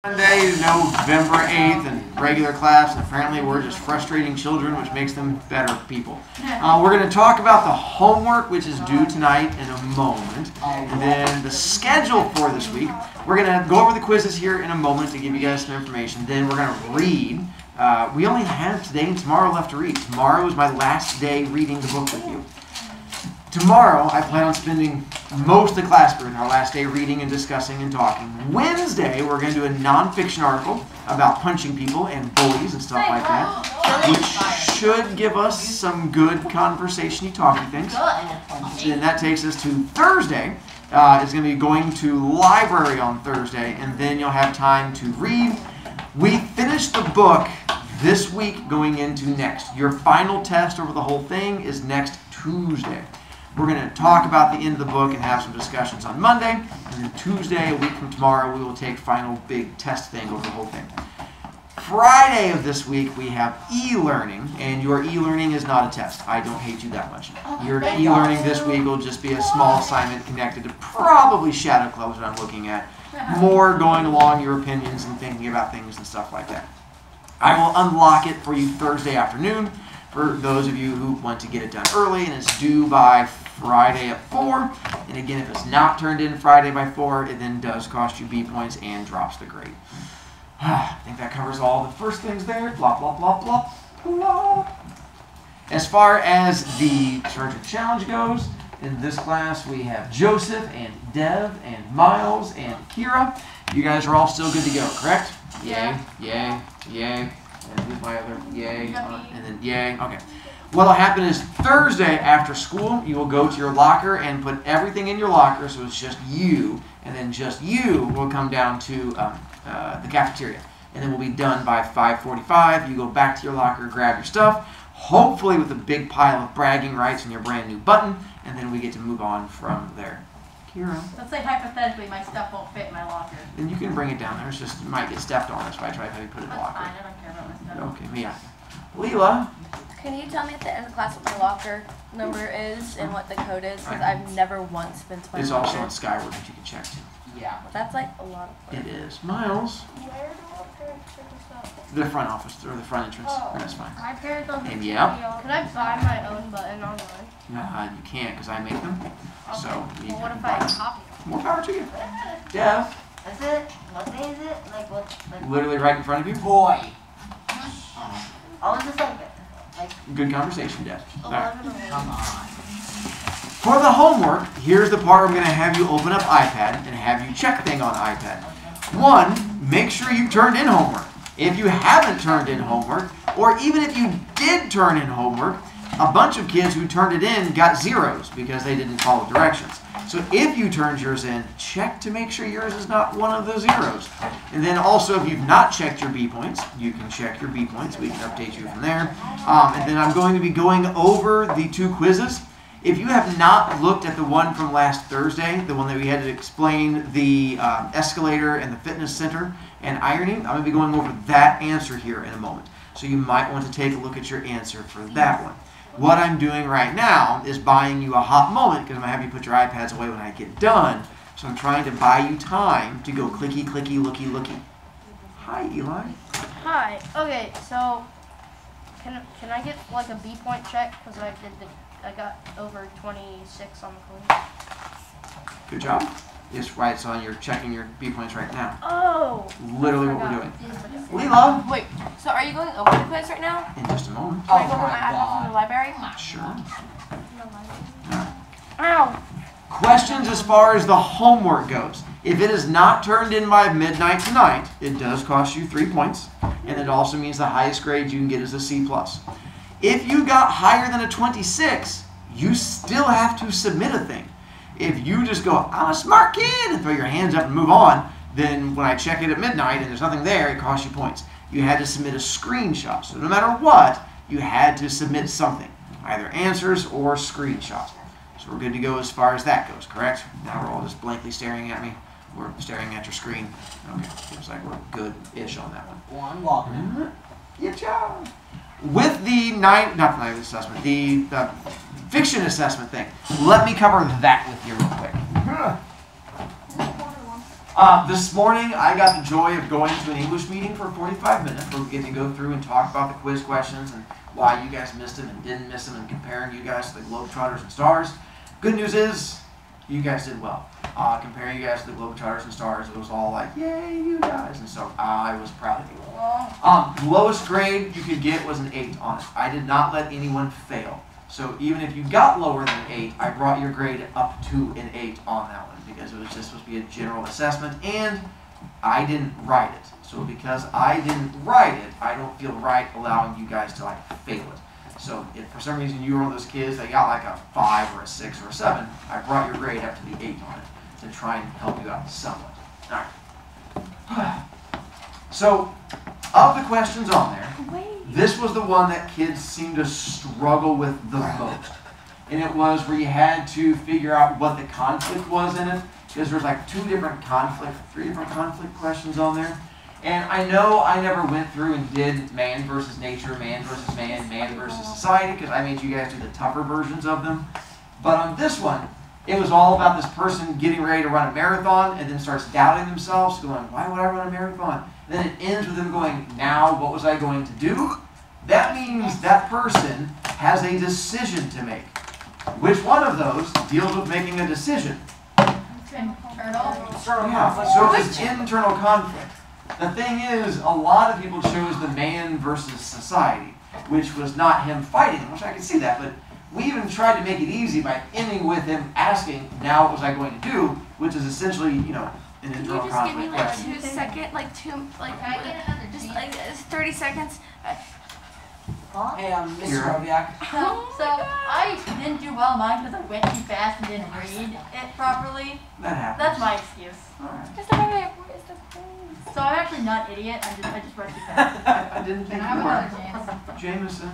Monday, November 8th, and regular class. Apparently, we're just frustrating children, which makes them better people. We're going to talk about the homework, which is due tonight in a moment. And then the schedule for this week. We're going to go over the quizzes here in a moment to give you guys some information. Then we're going to read. We only have today and tomorrow left to read. Tomorrow is my last day reading the book with you. Tomorrow, I plan on spending most of the class period, our last day, reading and discussing and talking. Wednesday, we're going to do a nonfiction article about punching people and bullies and stuff like that, which should give us some good conversation-y talking things. And that takes us to Thursday. It's going to be going to library on Thursday, and then you'll have time to read. We finished the book this week going into next. Your final test over the whole thing is next Tuesday. We're going to talk about the end of the book and have some discussions on Monday. And then Tuesday, a week from tomorrow, we will take final big test thing over the whole thing. Friday of this week, we have e-learning. And your e-learning is not a test. I don't hate you that much. Your e-learning this week will just be a small assignment connected to probably Shadow Clubs that I'm looking at. More going along your opinions and thinking about things and stuff like that. I will unlock it for you Thursday afternoon. For those of you who want to get it done early, and it's due by Friday at 4. And again, if it's not turned in Friday by 4, it then does cost you B points and drops the grade. I think that covers all the first things there. Blah, blah, blah, blah, blah. As far as the Sergeant Challenge goes, in this class we have Joseph and Dev and Miles and Kira. You guys are all still good to go, correct? Yeah. Yay, yay. And who's my other yay? And then yay. Okay. What'll happen is Thursday after school, you will go to your locker and put everything in your locker, so it's just you, and then just you will come down to the cafeteria. And then we'll be done by 5:45. You go back to your locker, grab your stuff, hopefully with a big pile of bragging rights and your brand new button, and then we get to move on from there. Kira. Let's say hypothetically my stuff won't fit in my locker. Then you can bring it down there. It's just, it might get stepped on if I try to put it in the That's locker. fine, I don't care about my stuff. Okay, Mia. Leela. Can you tell me at the end of class what my locker number is and what the code is? Because I've never once been to my It's locker. also on Skyward that you can check too. Yeah. That's like a lot of fun. It is. Miles. Where do I check this out? The front office, or the front entrance. Oh. That's fine. My parents don't And yeah. Can I buy my own button online? You can't because I make them. So you Well, what can if buy I them. copy More power to you. Dev. Is it? What day is it? Like what? Like Literally right in front of you. boy. Oh, it's just like Good conversation, Dev. All right. 11 or come on. For the homework, here's the part where I'm going to have you open up iPad and have you check thing on iPad. 1, make sure you turned in homework. If you haven't turned in homework, or even if you did turn in homework, a bunch of kids who turned it in got zeros because they didn't follow directions. So if you turned yours in, check to make sure yours is not one of the zeros. And then also, if you've not checked your B points, you can check your B points. We can update you from there. And then I'm going to be going over the 2 quizzes. If you have not looked at the one from last Thursday, the one that we had to explain the escalator and the fitness center and ironing, I'm going to be going over that answer here in a moment. So you might want to take a look at your answer for that one. What I'm doing right now is buying you a hot moment because I'm going to have you put your iPads away when I get done. So I'm trying to buy you time to go clicky, clicky, looky, looky. Hi, Eli. Hi. Okay, so can I get like a B point check because I got over 26 on the quiz. Good job. It's right, so you're checking your B points right now. Oh. Literally what we're doing. Yes. Leela. Wait, so are you going over the quiz right now? In just a moment. Can I go over my iPad from the library? Sure. Ow. Questions as far as the homework goes. If it is not turned in by midnight tonight, it does cost you 3 points. And it also means the highest grade you can get is a C+. If you got higher than a 26, you still have to submit a thing. If you just go, I'm a smart kid, and throw your hands up and move on, then when I check it at midnight and there's nothing there, it costs you points. You had to submit a screenshot. So no matter what, you had to submit something, either answers or screenshots. So we're good to go as far as that goes, correct? Now we're all just blankly staring at me. We're staring at your screen. Okay, seems like we're good-ish on that one. One walking. Good job. With the not the night assessment, the fiction assessment thing, let me cover that with you real quick. This morning, I got the joy of going to an English meeting for 45 minutes where we get to go through and talk about the quiz questions and why you guys missed them and didn't miss them and comparing you guys to the Globetrotters and Stars. Good news is, you guys did well. Comparing you guys to the Globetrotters and Stars, it was all like, yay, you guys. And so I was proud of you. The lowest grade you could get was an 8 on it. I did not let anyone fail. So even if you got lower than an 8, I brought your grade up to an 8 on that one because it was just supposed to be a general assessment and I didn't write it. So because I didn't write it, I don't feel right allowing you guys to like fail it. So if for some reason you were one of those kids that got like a 5 or a 6 or a 7, I brought your grade up to the 8 on it to try and help you out somewhat. All right. So of the questions on there, this was the one that kids seemed to struggle with the most. And it was where you had to figure out what the conflict was in it, because there's like 3 different conflict questions on there. And I know I never went through and did man versus nature, man versus man, man versus society, because I made you guys do the tougher versions of them. But on this one, it was all about this person getting ready to run a marathon and then starts doubting themselves, going, why would I run a marathon? And then it ends with them going, now what was I going to do? That means that person has a decision to make. Which one of those deals with making a decision? Internal. Yeah, so it's internal conflict. The thing is, a lot of people chose the man versus society, which was not him fighting, which I can see that, but we even tried to make it easy by ending with him asking, now what was I going to do, which is essentially, you know, an internal conflict Can you just give me question. like 2 seconds, like just like 30 seconds? Hey, Mr. Here. Robiak. So I didn't do well on mine because I went too fast and didn't read it properly. That happens. That's my excuse. Alright. So I'm actually not an idiot. I just read too fast. I didn't think Can I you have were. another chance? Jameson.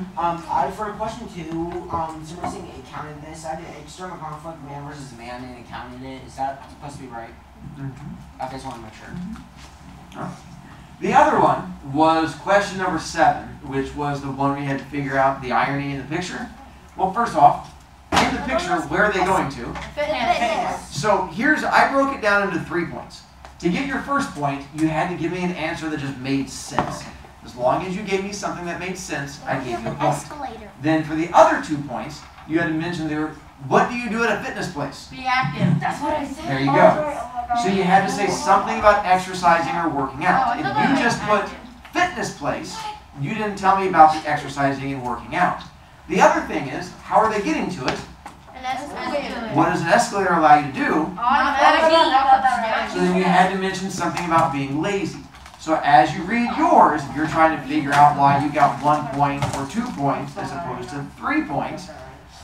For question 2, so missing it counted this. I did external conflict, man versus man, and it counted it. Is that supposed to be right? I just want to make sure. The other one was question number 7, which was the one we had to figure out the irony in the picture. Well, first off, in the picture, where are they going to? Fitness. So I broke it down into 3 points. To get your first point, you had to give me an answer that just made sense. As long as you gave me something that made sense, I gave you a point. Then for the other 2 points, you had to mention what do you do at a fitness place? Be active. That's what I said. There you go. So you had to say something about exercising or working out. Oh, If it's you about just put active. fitness place, you didn't tell me about the exercising and working out. The other thing is, how are they getting to it? What does an escalator allow you to do? So then you had to mention something about being lazy. So as you read yours, if you're trying to figure out why you got 1 point or 2 points as opposed to 3 points,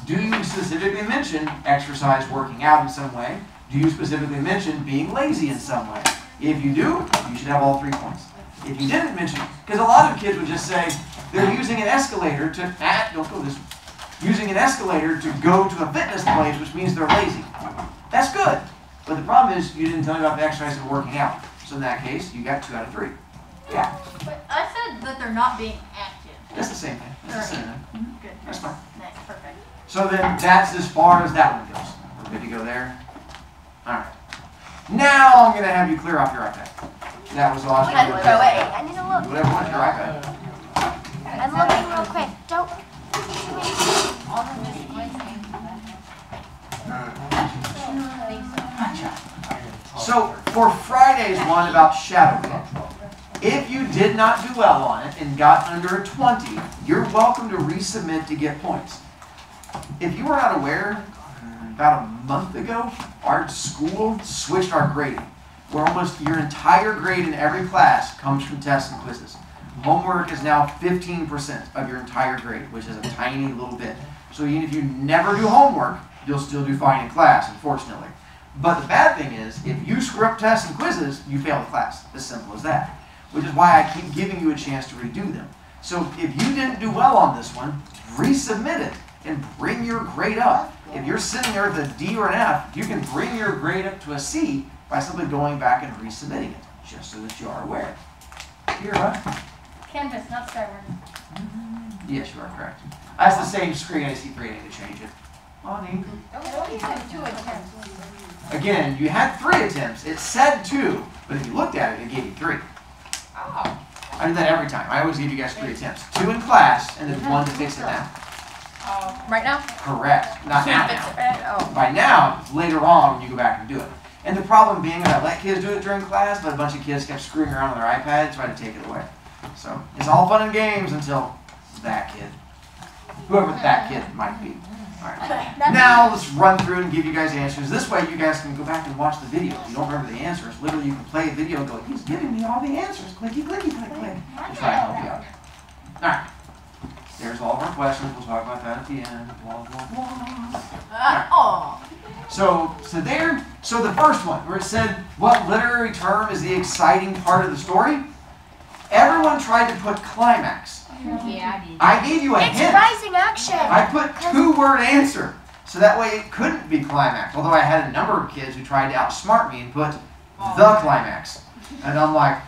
do you specifically mention exercise, working out in some way? Do you specifically mention being lazy in some way? If you do, you should have all 3 points. If you didn't mention, because a lot of kids would just say they're using an escalator to, don't go this way. Using an escalator to go to a fitness place, which means they're lazy. That's good. But the problem is you didn't tell me about the exercise and working out. So in that case, you got 2 out of 3. Yeah. But I said that they're not being active. That's the same thing. That's the same thing. Good. That's fine. Nice. Perfect. So then that's as far as that one goes. We're good to go there. Alright. Now I'm going to have you clear off your iPad. That was awesome. I need to look. Whatever was your iPad. I'm looking real quick. Don't. So for Friday's one about shadowing, if you did not do well on it and got under a 20, you're welcome to resubmit to get points. If you were not aware, about a month ago, our school switched our grading, where almost your entire grade in every class comes from tests and quizzes. Homework is now 15% of your entire grade, which is a tiny little bit. So even if you never do homework, you'll still do fine in class, unfortunately. But the bad thing is, if you screw up tests and quizzes, you fail the class. As simple as that. Which is why I keep giving you a chance to redo them. So if you didn't do well on this one, resubmit it and bring your grade up. If you're sitting there with a D or an F, you can bring your grade up to a C by simply going back and resubmitting it, just so that you are aware. Here, huh? Canvas, not Skyward. Yes, you are correct. That's the same screen I see creating to change it. Oh, neat. Again, you had 3 attempts. It said 2, but if you looked at it, it gave you 3. Oh. I do that every time. I always give you guys 3 attempts. 2 in class, and then 1 to fix it now. Right now? Correct. Not now. Oh. By now, later on, when you go back and do it. And the problem being that I let kids do it during class, but a bunch of kids kept screwing around on their iPad, trying to take it away. So it's all fun and games until that kid. Whoever that kid might be. Alright. Now let's run through and give you guys answers. This way you guys can go back and watch the video. If you don't remember the answers, literally you can play a video and go, he's giving me all the answers. Clicky, clicky, click, click. To try to help you out. Alright. There's all of our questions. We'll talk about that at the end. Blah, blah, blah. So the first one, where it said, what literary term is the exciting part of the story? Everyone tried to put climax. Yeah, I did. I gave you a It's hint. rising action. I put 2-word answer. So that way it couldn't be climax. Although I had a number of kids who tried to outsmart me and put the climax. And I'm like,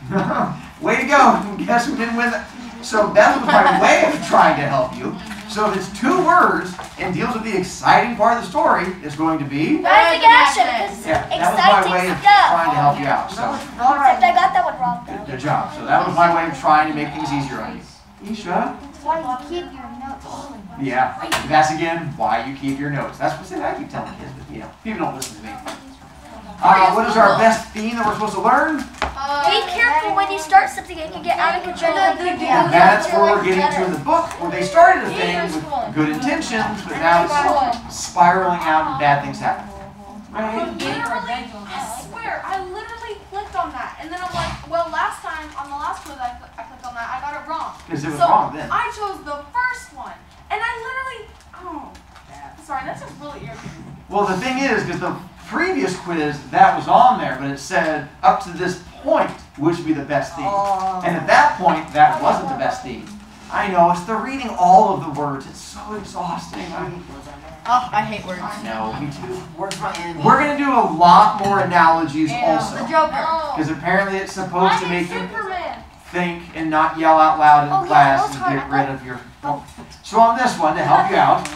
way to go. Guess who didn't win that? So that was my way of trying to help you. So if it's 2 words and deals with the exciting part of the story, it's going to be... Rising action. It's Yeah, that was exciting my way of stuff. trying to help you out. So Except I got that one wrong. good job. So that was my way of trying to make things easier on you. Isha? Why you keep your notes? Yeah, that's again why you keep your notes. That's what I keep telling kids, but you know, people don't listen to me. What is our best theme that we're supposed to learn? Be careful when you start something, it can get out of control. And that's where we're getting to in the book, where they started a thing with good intentions, but now it's spiraling out and bad things happen. Right? Literally, I swear, I literally clicked on that, and then I'm like, well, last time on the last quiz I clicked on that, I got it wrong. Because it was So wrong then. I chose the first one, and I literally, sorry, that's just really irritating. Well, the thing is, because the previous quiz, that was on there, but it said up to this point, which would be the best theme. And at that point, that wasn't the best theme. I know, it's the reading all of the words. It's so exhausting. Oh, I hate words. No, me too. Where's my enemy? We're going to do a lot more analogies also. The Joker. Because apparently it's supposed to make you Superman. think and not yell out loud in Oh, yeah, class those and are- get rid of your... So on this one, to help you out,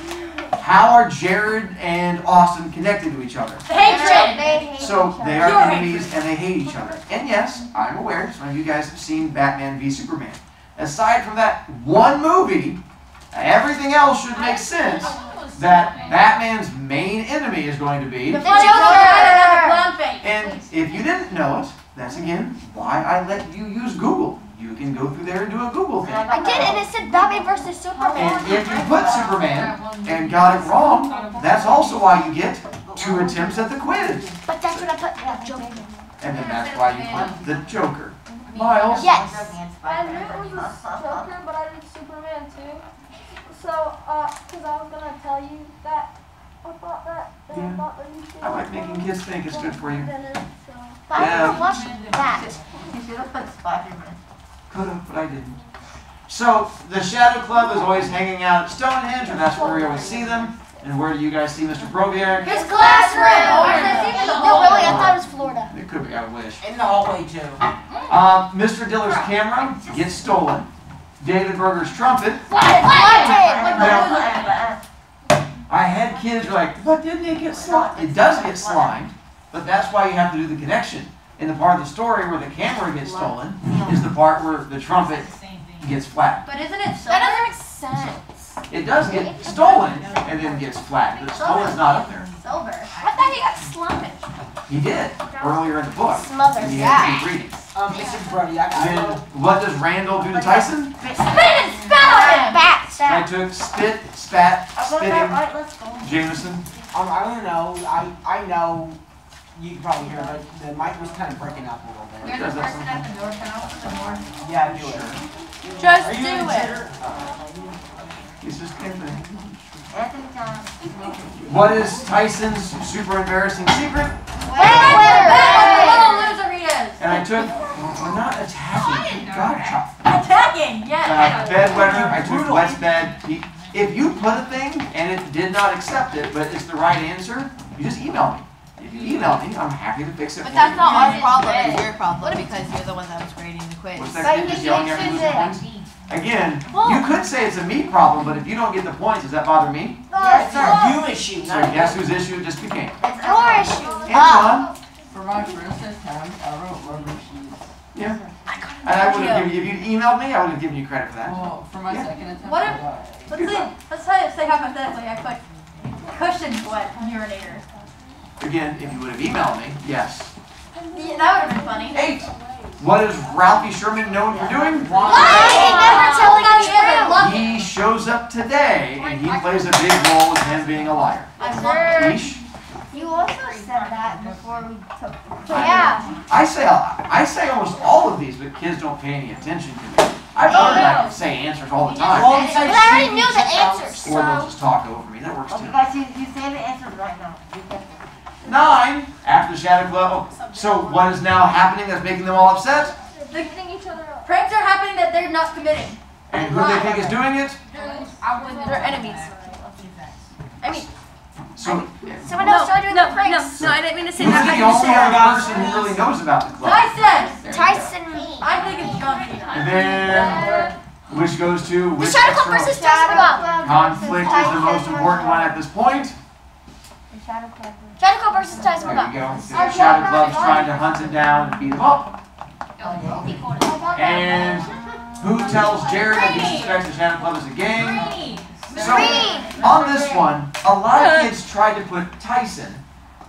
how are Jared and Austin connected to each other? Hatred. So they are enemies and they hate each other. And yes, I'm aware, some of you guys have seen Batman v Superman. Aside from that one movie, everything else should make sense that Batman's main enemy is going to be... The clown face. And if you didn't know it, that's again why I let you use Google. You can go through there and do a Google thing. I did, and it said Batman versus Superman. And if you put Superman and got it wrong, that's also why you get 2 attempts at the quiz. But that's what I put the Joker. And then that's why you put the Joker. Miles? Yes. I knew it was a Joker, but I did Superman too. So, because I was gonna tell you that I thought that, and I thought that you should. I like making kids think it's good for you. But I never watched that. You should have put Spider-Man. Could have, but I didn't. So, the Shadow Club is always hanging out at Stonehenge, and that's where we always see them. And where do you guys see Mr. Broviak? His classroom. No, really, I thought it was Florida. It could be, I wish. In the hallway too. Mr. Diller's camera gets stolen. David Berger's trumpet. I had kids who were like, but didn't it get slimed? It does get slimed, but that's why you have to do the connection. In the part of the story where the camera gets stolen is the part where the trumpet gets flattened. But isn't it That silver? doesn't make sense. It does get stolen and then gets flattened, but stolen's not up there. Silver. I thought he got slumped. He did earlier in the book. Smothered. And he had to keep reading. Mr. Brody, Then what does Randall do to Tyson? Spit and spat on him. I took spit, spat, spitting, Jameson. I don't know. I know. You can probably hear, but the mic was kind of breaking up a little bit. You're the person at the door. Can I open the door? Yeah, do it. Just Are you do in it. consider? He's just camping. Anthony John. What is Tyson's super embarrassing secret? Little loser he is. And I took, we're not attacking. God, Attacking. Yeah. bedwetter. I took Wet's bed. If you put a thing and it did not accept it, but it's the right answer, you just email me. If you email me, I'm happy to fix it But for that's you. not our problem, it's your problem because you're the one that was grading the quiz. What's that kid just yelling at me? Again, you could say it's a me problem, but if you don't get the points, does that bother me? It's a you issue, So not guess whose issue it just became? It's Your issue. Anton. For my first attempt, I wrote rubber shoes. Yeah. And I would have given you, if you emailed me, I would have given you credit for that. Well, for my Yeah. second attempt, What I if- got Let's say hypothetically I put cushion wet urinator. Again, if you would have emailed me, yes. Yeah, that would have been funny. 8. What is Ralphie Sherman known for doing? Never telling the truth. He shows up today, and he plays a big role in him being a liar. I love it. Ish. You also said that before we took. Yeah. I say almost all of these, but kids don't pay any attention to me. I've learned I can say answers all the time. Well, besides But I already Steve, knew the check out- answers, Or they'll so. just talk over me. That works Okay, too. guys, you say the answers right now. You can- 9, after the Shadow Club. So what is now happening that's making them all upset? They're beating each other up. Pranks are happening that they're not committing. And who they think is doing it? They're enemies. I mean, So Someone else started doing the pranks. no, I didn't mean to say who's that. the only other person who really knows about the club? Tyson! Tyson. I think it's John Cena. And then, which goes to The which Shadow Club external versus Tyson Club. conflict is the most important one at this point? The Shadow Club. Shadow Club versus Tyson There you Club. go. The Shadow Club's trying to hunt him down and beat him up. And who tells Jared that he suspects the Shadow Club is a gang? So, on this one, a lot of kids tried to put Tyson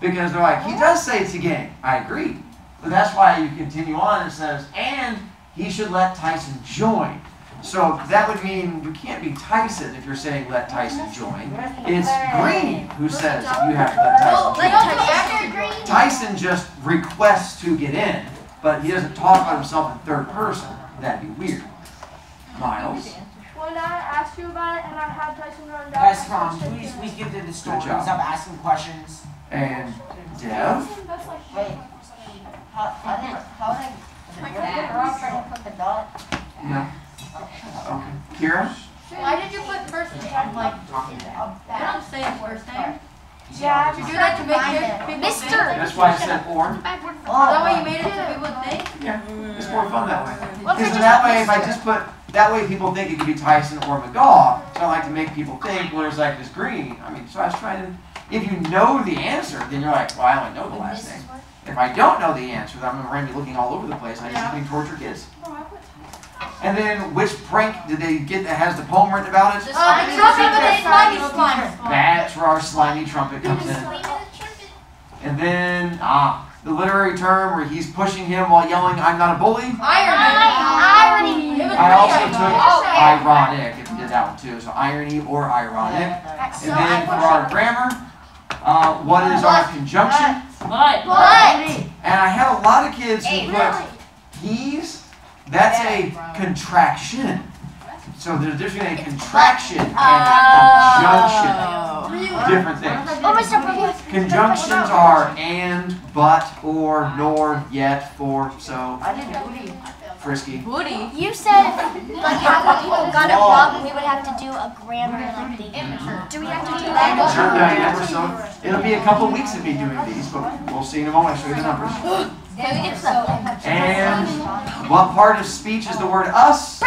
because they're like, he does say it's a gang. I agree. But that's why you continue on and says, and he should let Tyson join. So that would mean you can't be Tyson if you're saying let Tyson join. It's Green who says you have to let Tyson join. Tyson just requests to get in, but he doesn't talk about himself in third person. That'd be weird. Miles? When I asked you about it and I had Tyson run down. Guys, come on, please get to the story. job. Stop asking questions. And Dev? Wait. How would I put the dot? No. Okay. Kira? Why did you put first name? Like, I don't say his first name. Yeah, Did you do that to make people think? Mr. That's why I said or. Is that why you made it so people would think? Yeah. It's more fun that way. Because in that way, if I just put, that way people think it could be Tyson or McGaw. So I like to make people think, well, there's like this Green. I mean, so I was trying to, if you know the answer, then you're like, well, I only know the last name. If I don't know the answer, then I'm going to be looking all over the place. I just think torture kids. And then, which prank did they get that has the poem written about it? The trumpet with a slimy slime. That's where our slimy trumpet comes in. And then, the literary term where he's pushing him while yelling, I'm not a bully. Irony. It was I also pretty took ironic. ironic, if you did that one too. So irony or ironic. And then for our grammar, what is our conjunction? But. And I had a lot of kids who put he's, that's a contraction. So there's a difference between a contraction and a conjunction. Different things. Oh, Mr. Brovicast. Conjunctions are and, but, or, nor, yet, for, so, I did booty. frisky. Woody. You said like half the people got it wrong, we would have to do a grammar like thing. Do we have to do Sure, that? Diana, so it'll be a couple weeks of me doing these, but we'll see in a moment. I'll show you the numbers. And what part of speech is the word us?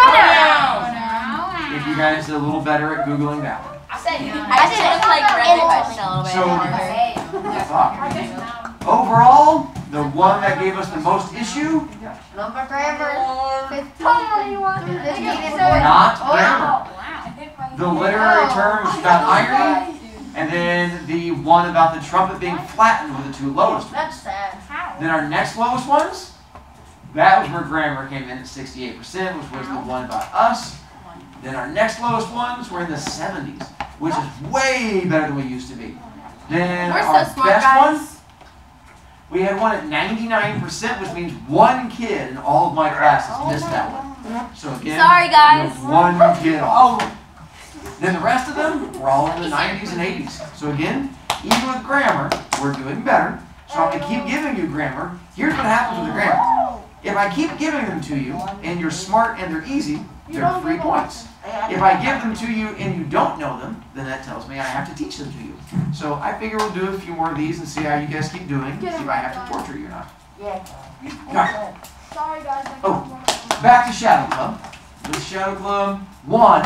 If you guys are a little better at Googling that one. I didn't like read the question a little bit. So, overall, the one that gave us the most issue, Number grammar. not grammar. The literary term was about irony, and then the one about the trumpet being flattened were the two lowest ones. That's sad. Then our next lowest ones, that was where grammar came in at 68%, which was the one about us. Then our next lowest ones were in the 70s, which is way better than we used to be. Then We're so our smart, best guys. one, we had one at 99%, which means one kid in all of my classes missed that one. So again, Sorry, guys. we have one kid off. Then the rest of them were all in the 90s and 80s. So again, even with grammar, we're doing better. So I'm going to keep giving you grammar. Here's what happens with the grammar. If I keep giving them to you, and you're smart and they're easy, they're 3 points. If I give them to you and you don't know them, then that tells me I have to teach them to you. So I figure we'll do a few more of these and see how you guys keep doing, see if I have to torture you or not. Yeah. Alright, Sorry guys. Oh. back to Shadow Club. with Shadow Club. 1,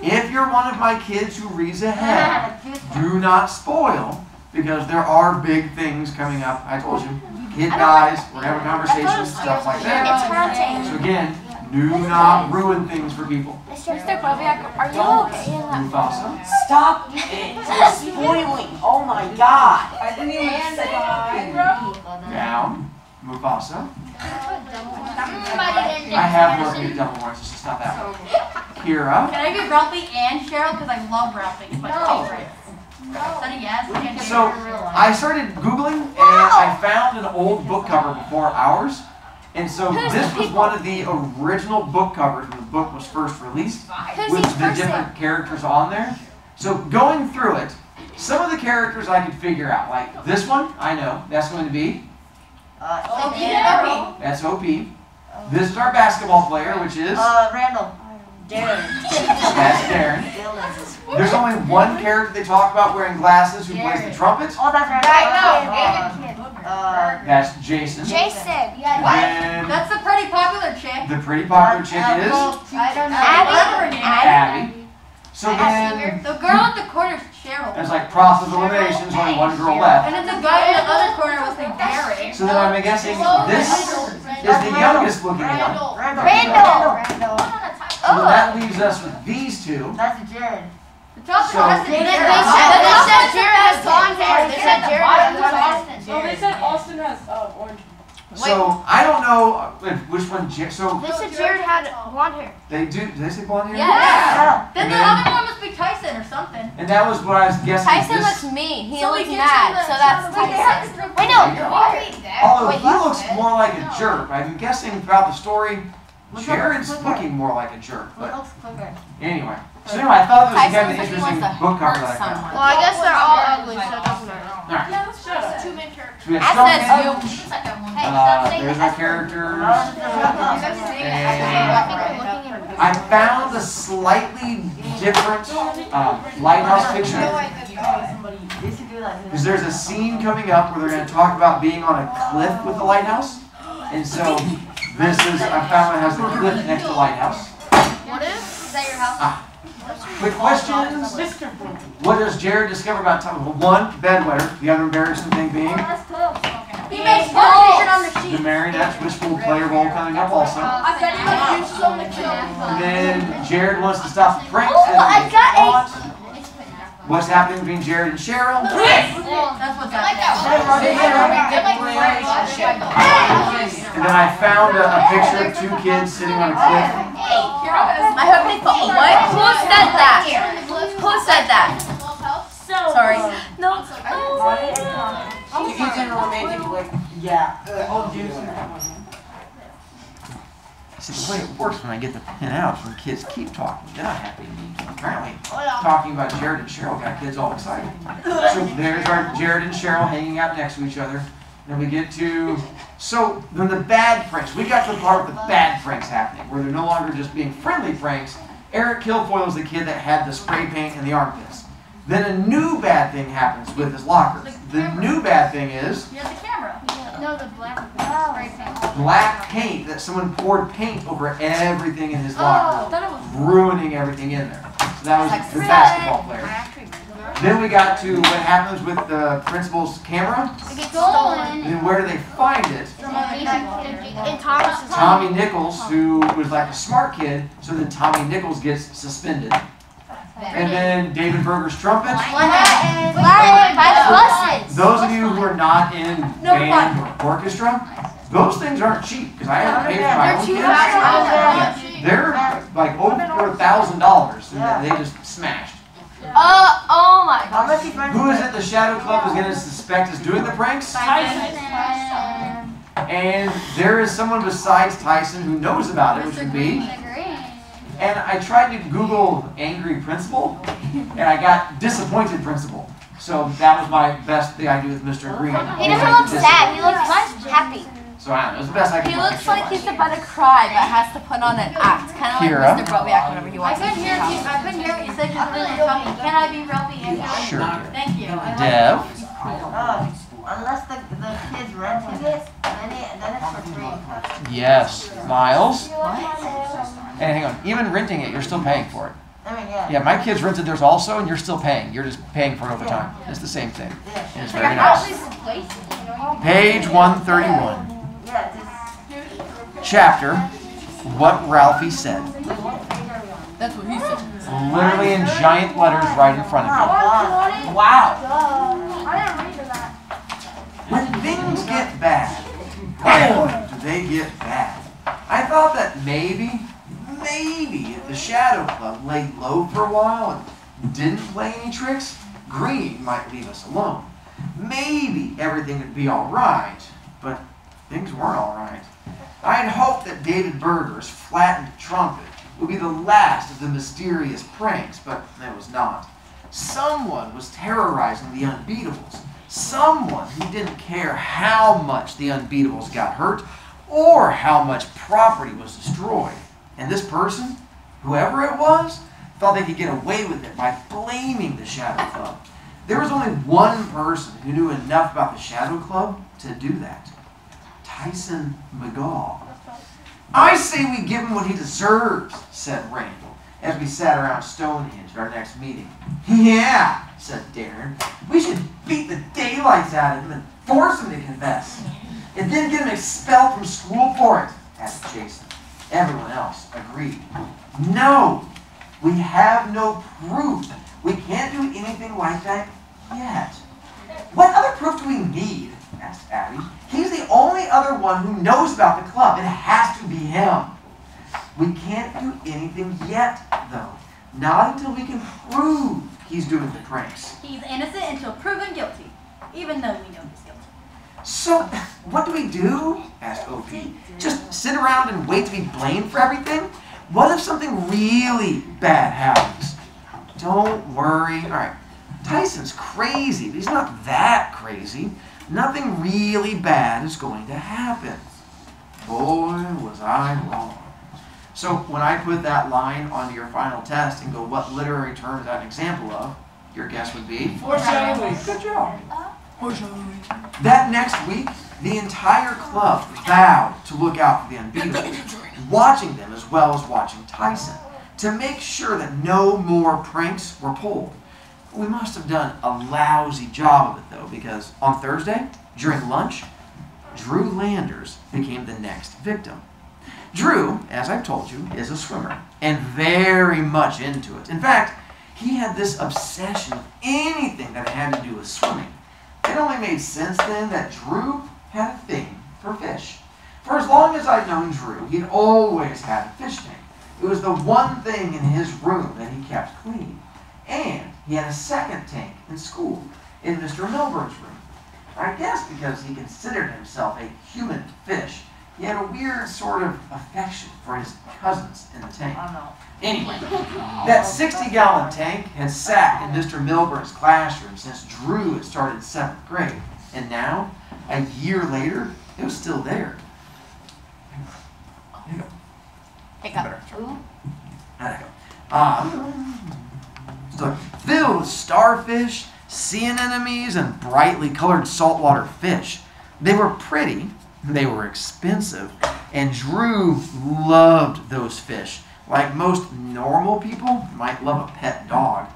if you're one of my kids who reads ahead, do not spoil, because there are big things coming up. I told you, kid dies, we're having conversations, stuff like that. So again, do not ruin things for people. Mr. Brovicast, are you okay in that? Mufasa. Stop it! You're spoiling! Oh my god! I didn't even say Down. Mufasa. I have more big double ones, just stop that one. Kira. Can I be Ralphie and Cheryl? Because I love Ralphie. It's my favorite. Said a yes. So I started Googling and I found an old book cover before ours. And so this was one of the original book covers when the book was first released, with the different characters on there. So going through it, some of the characters I could figure out. Like this one, I know. That's going to be that's OP. This is our basketball player, which is Randall. Darren. that's Darren. There's only one character they talk about wearing glasses who plays the trumpet. Oh, that's right. That's Jason. Jason. And That's the pretty popular chick. the pretty popular chick is Abby. So then The girl at the corner is Cheryl. there's like process eliminations, only one girl left. And then the guy in the other corner was named Derek. So then I'm guessing this is the youngest looking one. Randall. So that leaves us with these two. That's Jared. The top So- has to be They said Jared has blonde hair. They said Jared has blonde hair. Oh, they said Austin has orange. So I don't know which one. So They said Jared had blonde hair. they do. Did they say blonde hair? Yeah. Then the other one must be Tyson or something. And that was what I was guessing. Tyson this, looks mean. He So we looks can mad. do So the- that's Wait, they have Tyson. to- Wait, no. although he looks more like a jerk. I'm guessing throughout the story, Jared's looking more like a jerk. What But looks quicker? anyway, so anyway, I thought it was kind of Tyson an said he interesting wants to book cover hurt that I found. someone. Well, I guess they're all ugly, so it doesn't matter. All right. Shut up. So we have That's you. there's our characters. And I found a slightly different lighthouse picture. Because there's a scene coming up where they're going to talk about being on a cliff with the lighthouse. And so this is, I found it has a cliff next to the lighthouse. What is? Is that your house? Quick questions. What does Jared discover about time? Well, one, bedwetter. The other embarrassing thing being He makes television on the the sheet. marionettes, which will play a role coming up also. I bet you would use so much. And then Jared wants to stop the pranks. Oh, I got a. What's happening between Jared and Cheryl? That's what's happening. And then I found a picture of two kids sitting on a cliff. I hope they fall. What? Who said that? Who said that? Sorry. No. He's in a romantic like, yeah. Oh, dude. See, the way it works when I get the pin out is when kids keep talking, they're not happy to me. Apparently, talking about Jared and Cheryl got kids all excited. So there's our Jared and Cheryl hanging out next to each other. Then we get to, so then the bad pranks. We got to the part with the bad pranks happening, where they're no longer just being friendly pranks. Eric Kilfoyle was the kid that had the spray paint in the armpits. Then a new bad thing happens with his locker. The new bad thing is He has a camera. No, the black black paint, that someone poured paint over everything in his locker, ruining everything in there. So that was the basketball player. Then we got to what happens with the principal's camera. It gets stolen. And then where do they find it? In Thomas's Tommy Nichols, who was like a smart kid, so then Tommy Nichols gets suspended. And then David Berger's trumpet. Those of you who are not in band or orchestra, those things aren't cheap, because I had to pay for my own kids. They're like over $1,000, and they just smashed. Oh my God. Who is it the Shadow Club is going to suspect is doing the pranks? And there is someone besides Tyson who knows about it, which would be. And I tried to Google angry principal, and I got disappointed principal. So that was my best thing I do with Mr. Green. He doesn't look sad. He looks happy. So I don't know. It was the best I could He do. looks like he's about to cry, but has to put on an act. Kind of Kira. like Mr. Brovicast whenever he I wants to couldn't hear you. I couldn't hear what you said because we were talking. Can I be Ralphie and Cheryl? Sure. Thank you. Dev. Unless the kids renting it, then it's for free. Yes. Miles. And hang on, even renting it, you're still paying for it. I mean, yeah. Yeah, my kids rented theirs also, and you're still paying. You're just paying for it over time. It's the same thing. Yeah. And it's Like very I got nice. this place, you know. Page 131. Yeah, just. Chapter, What Ralphie Said. That's what he said. Literally in giant letters right in front of you. Wow. I didn't read that. When things get bad, boy, do they get bad. I thought that maybe if the Shadow Club laid low for a while and didn't play any tricks, Green might leave us alone. Maybe everything would be alright, but things weren't alright. I had hoped that David Berger's flattened trumpet would be the last of the mysterious pranks, but it was not. Someone was terrorizing the Unbeatables. Someone who didn't care how much the Unbeatables got hurt or how much property was destroyed. And this person, whoever it was, thought they could get away with it by blaming the Shadow Club. There was only one person who knew enough about the Shadow Club to do that. Tyson McGaw. I say we give him what he deserves, said Randall, as we sat around Stonehenge at our next meeting. Yeah, said Darren. We should beat the daylights out of him and force him to confess. And then get him expelled from school for it, added Jason. Everyone else agreed. No, we have no proof. We can't do anything like that yet. What other proof do we need? Asked Abby. He's the only other one who knows about the club. It has to be him. We can't do anything yet, though. Not until we can prove he's doing the pranks. He's innocent until proven guilty, even though we know he's guilty. So, what do we do? Asked O.P. Just sit around and wait to be blamed for everything? What if something really bad happens? Don't worry. All right, Tyson's crazy, but he's not that crazy. Nothing really bad is going to happen. Boy, was I wrong. So when I put that line onto your final test and go, what literary term is that an example of? Your guess would be? Foreshadowing. Good job. That next week, the entire club vowed to look out for the Unbeatables, watching them as well as watching Tyson, to make sure that no more pranks were pulled. We must have done a lousy job of it, though, because on Thursday, during lunch, Drew Landers became the next victim. Drew, as I've told you, is a swimmer, and very much into it. In fact, he had this obsession with anything that had to do with swimming. It only made sense then that Drew had a thing for fish. For as long as I'd known Drew, he'd always had a fish tank. It was the one thing in his room that he kept clean. And he had a second tank in school, in Mr. Milburn's room. I guess because he considered himself a human fish, he had a weird sort of affection for his cousins in the tank. Anyway, that 60-gallon tank had sat in Mr. Milburn's classroom since Drew had started 7th grade. And now, a year later, it was still there. There you go. Hiccup. How'd that go? So filled with starfish, sea anemones, and brightly colored saltwater fish. They were pretty, they were expensive, and Drew loved those fish, like most normal people might love a pet dog.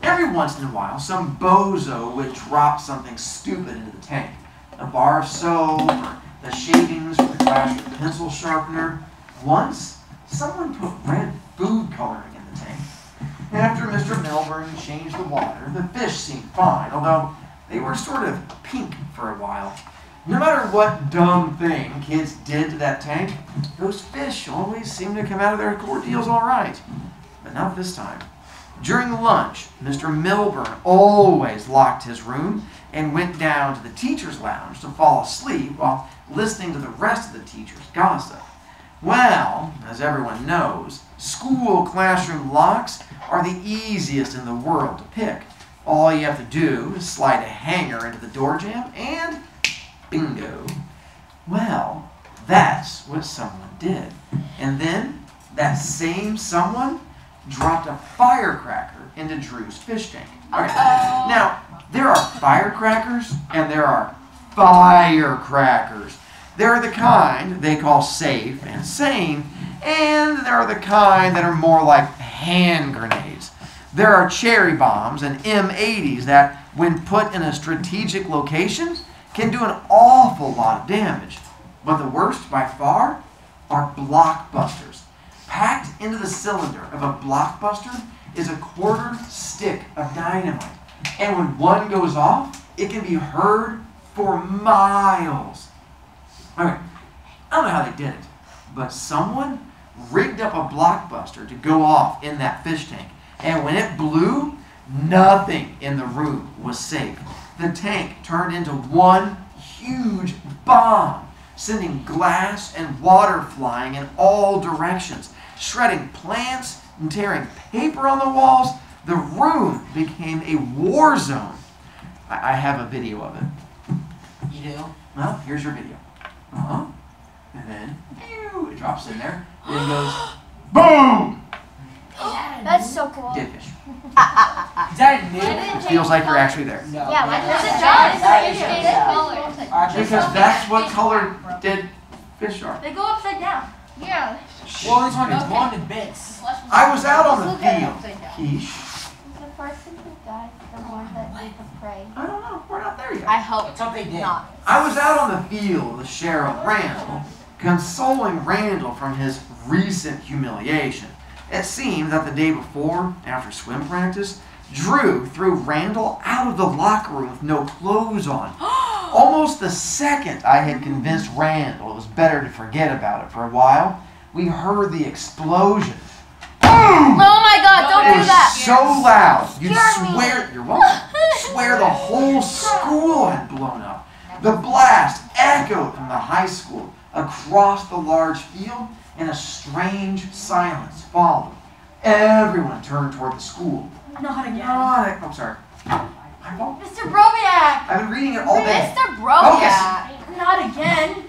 Every once in a while, some bozo would drop something stupid into the tank. A bar of soap, or the shavings from the classroom pencil sharpener. Once, someone put red food coloring in the tank. After Mr. Milburn changed the water, the fish seemed fine, although they were sort of pink for a while. No matter what dumb thing kids did to that tank, those fish always seemed to come out of their ordeals all right. But not this time. During lunch, Mr. Milburn always locked his room and went down to the teacher's lounge to fall asleep while listening to the rest of the teachers gossip. Well, as everyone knows, school classroom locks are the easiest in the world to pick. All you have to do is slide a hanger into the door jamb and bingo. Well, that's what someone did. And then that same someone dropped a firecracker into Drew's fish tank. Okay. Now, there are firecrackers and there are firecrackers. They're the kind they call safe and sane, And there are the kind that are more like hand grenades. There are cherry bombs and M80s that, when put in a strategic location, can do an awful lot of damage. But the worst by far are blockbusters. Packed into the cylinder of a blockbuster is a quarter stick of dynamite. And when one goes off, it can be heard for miles. Okay, I don't know how they did it, but someone rigged up a blockbuster to go off in that fish tank. And when it blew, nothing in the room was safe. The tank turned into one huge bomb, sending glass and water flying in all directions, shredding plants and tearing paper on the walls. The room became a war zone. I have a video of it. You do? Well, here's your video. And then, pew, it drops in there. And it goes, boom! That's so cool. Dead fish. Is that new? It feels like you're actually there. No. Yeah, like There's a this. giant That is shaded so color. Actually, Because that's what color dead fish are. They go upside down. Yeah. well, this one is blown to bits. I was out on the field. Quiche. The person who died, the one that did the pray. I don't know. We're not there yet. I hope That's what they did. not. I was out on the field with Sheriff Randall, consoling Randall from his recent humiliation. It seemed that the day before, after swim practice, Drew threw Randall out of the locker room with no clothes on. Almost the second I had convinced Randall it was better to forget about it for a while, we heard the explosion. Boom! Oh my God! Don't It do was that. so loud, you'd swear, you're welcome, swear the whole school had blown up. The blast echoed from the high school across the large field, and a strange silence followed. Everyone turned toward the school. Not again. I'm sorry. My fault. Mr. Broviac! I've been reading it all day. Mr. Brovicast. Not again.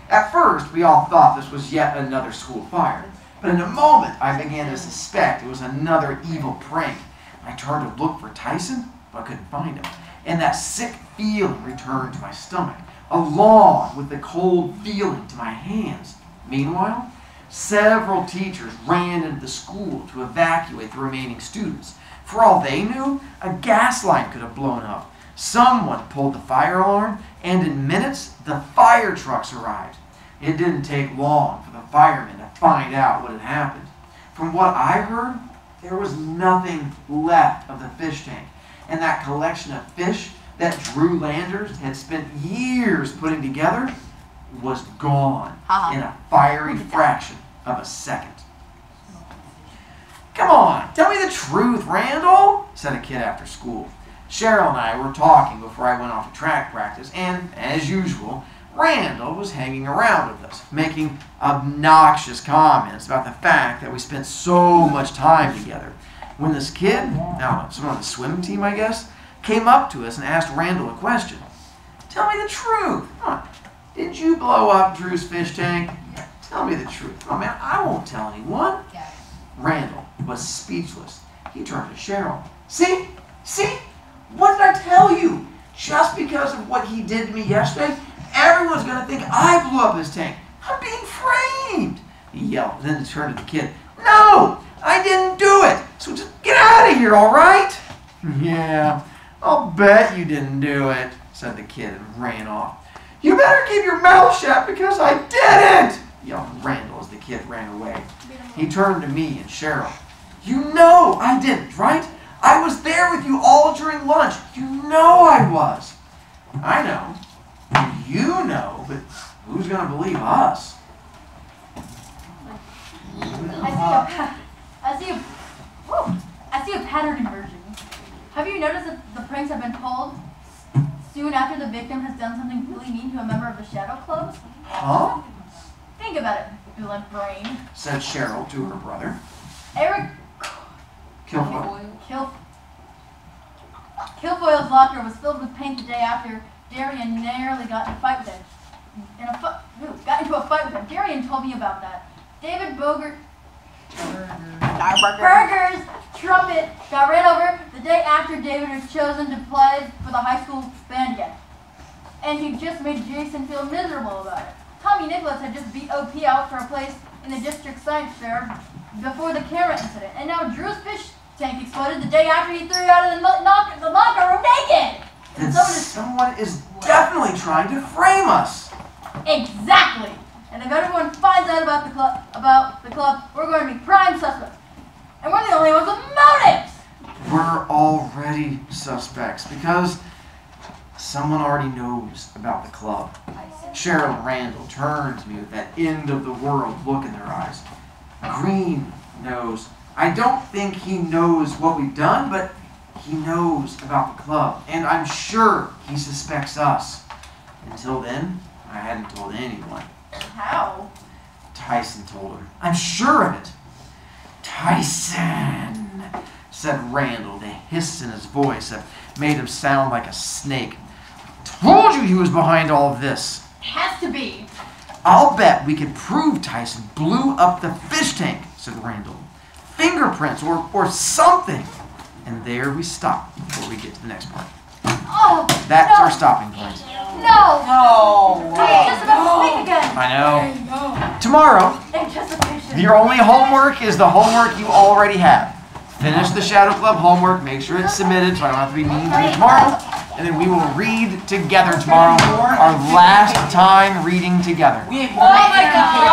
At first, we all thought this was yet another school fire. But in a moment, I began to suspect it was another evil prank. I turned to look for Tyson, but couldn't find him. And that sick feeling returned to my stomach, along with the cold feeling to my hands. Meanwhile, several teachers ran into the school to evacuate the remaining students. For all they knew, a gas line could have blown up. Someone pulled the fire alarm, and in minutes, the fire trucks arrived. It didn't take long for the firemen to find out what had happened. From what I heard, there was nothing left of the fish tank, and that collection of fish that Drew Landers had spent years putting together was gone in a fiery fraction of a second. Come on, tell me the truth, Randall, said a kid after school. Cheryl and I were talking before I went off to track practice, and, as usual, Randall was hanging around with us, making obnoxious comments about the fact that we spent so much time together. When this kid, I don't know, someone on the swim team, I guess, came up to us and asked Randall a question. Tell me the truth. Come on. Did you blow up Drew's fish tank? Tell me the truth. Oh, man, I won't tell anyone. Randall was speechless. He turned to Cheryl. See? What did I tell you? Just because of what he did to me yesterday, everyone's going to think I blew up his tank. I'm being framed. He yelled, then he turned to the kid. No, I didn't do it. So just get out of here, all right? Yeah, I'll bet you didn't do it, said the kid and ran off. You better keep your mouth shut because I didn't, yelled Randall as the kid ran away. He turned to me and Cheryl. You know I didn't, right? I was there with you all during lunch. You know I was. I know. And you know, but who's going to believe us? I see a pattern emerging. Have you noticed that the pranks have been pulled soon after the victim has done something really mean to a member of the Shadow Club? Huh? Think about it, blunt brain. Said Cheryl to her brother. Eric Kilfoyle's locker was filled with paint the day after Darian narrowly got in a fight with him. Got into a fight with him. Darian told me about that. David Burger's trumpet got ran over the day after David was chosen to play for the high school band again. And he just made Jason feel miserable about it. Tommy Nicholas had just beat OP out for a place in the district science fair before the camera incident. And now Drew's fish tank exploded the day after he threw it out of the locker room naked. Then someone is definitely trying to frame us. Exactly. And if everyone finds out about the club, we're going to be prime suspects. And we're the only ones with motives. We're already suspects because someone already knows about the club. Cheryl and Randall turned to me with that end of the world look in their eyes. Green knows. I don't think he knows what we've done, but he knows about the club. And I'm sure he suspects us. Until then, I hadn't told anyone. How? Tyson told him. I'm sure of it. Tyson, said Randall, the hiss in his voice that made him sound like a snake. Told you he was behind all of this. Has to be. I'll bet we could prove Tyson blew up the fish tank, said Randall. Fingerprints or something. And there we stop before we get to the next part. Oh, That's our stopping point. No! No! I was just about to speak again. I know. Tomorrow, Anticipation. your only homework is the homework you already have. Finish the Shadow Club homework, make sure it's submitted so I don't have to be mean to you tomorrow. And then we will read together tomorrow, our last time reading together. We have Oh my God.